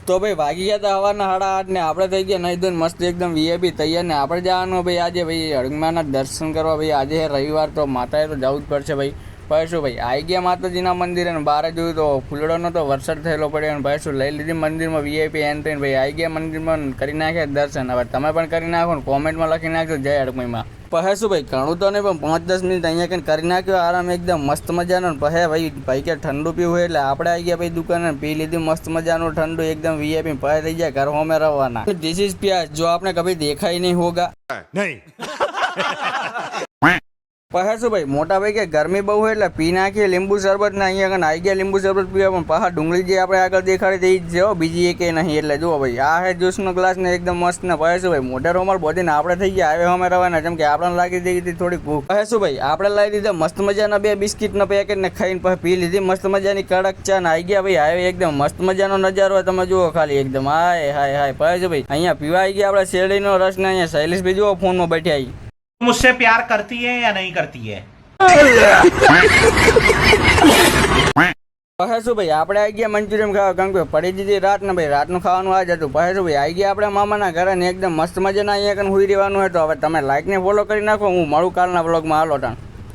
તો ભાઈ વાગી ગયા હતા સવારના 8:30 ને આપણે થઈ ગયા નહીં ધોઈને મસ્ત એકદમ વીઆઈપી તૈયાર ને આપણે જવાનું ભાઈ આજે ભાઈ હળંગમાના દર્શન કરવા ભાઈ આજે રવિવાર તો માતાએ તો જવું જ પડશે ભાઈ શું ભાઈ આવી ગયા માતાજીના મંદિરે અને બહાર જોયું તો ફૂલડોનો તો વરસાદ થયેલો પડ્યો અને ભાઈ શું લઈ લીધી મંદિરમાં વીઆઈપી એન્ટ્રી ભાઈ આવી ગયા મંદિરમાં કરી નાખ્યા દર્શન. હવે તમે પણ કરી નાખો ને કોમેન્ટમાં લખી નાખજો જય હળંગમાં. પહે શું ભાઈ ઘણું તો નહીં પણ 5-10 મિનિટ અહીંયા કંઈ કરી નાખ્યો આરામ એકદમ મસ્ત મજાનો. પહે ભાઈ કે ઠંડુ પીવું હોય એટલે આપણે આવી ગયા ભાઈ દુકાને પી લીધું મસ્ત મજાનું ઠંડુ એકદમ વીઆઈપી. પહે થઈ જાય ઘર હોમે રવાના. ધીસ ઇઝ પ્યાજ જો આપણે કભી દેખા ही नहीं होगा નહીં. પહે શું ભાઈ મોટા ભાઈ કે ગરમી બહુ હોય એટલે પી નાખીએ લીંબુ શરબત ને અહીંયા કને આવી ગયા લીંબુ શરબત પીવા પણ પહા ડુંગળી જે આપણે આગળ દેખાડી તે જ છે બીજી એક નહીં. એટલે જુઓ ભાઈ આ હે જ્યુસનો ગ્લાસ ને એકદમ મસ્ત ને પહે શું ભાઈ મોઢે રોમાલ બોધીને આપણે થઈ ગયા હવે અમે રવાના જેમ કે આપણને લાગી હતી થોડી ભૂખ. પહે શું ભાઈ આપણે લાવી દીધા મસ્ત મજાના 2 બિસ્કિટના પેકેટ ને ખાઈને પછી પી લીધી મસ્ત મજાની કડક ચા ને આવી ગયા ભાઈ હવે એકદમ મસ્ત મજાનો નજારો તમે જુઓ ખાલી એકદમ હાય હાય હાય. પહે શું ભાઈ અહીંયા પીવા આવી ગયા આપણે શેરડીનો રસ ને અહીંયા શૈલેષ ભાઈ જુઓ ફોનમાં બેઠી આવી. मुझसे प्यार करती है या नहीं करती है? પહે શું ભાઈ આપણે આવી ગયા મંચુરિયન ખાવા કારણ કે પડી દીધી રાત ને ભાઈ રાતનું ખાવાનું આ જ હતું. પહે શું ભાઈ આવી ગયા આપણે મામાના ઘરે ને એકદમ મસ્ત મજાના અહીંયા કને હુઈ રહેવાનું હતું. હવે તમે લાઈક ને ફોલો કરી નાખો હું મળું કાલના વ્લોગમાં. હાલો ટાણ.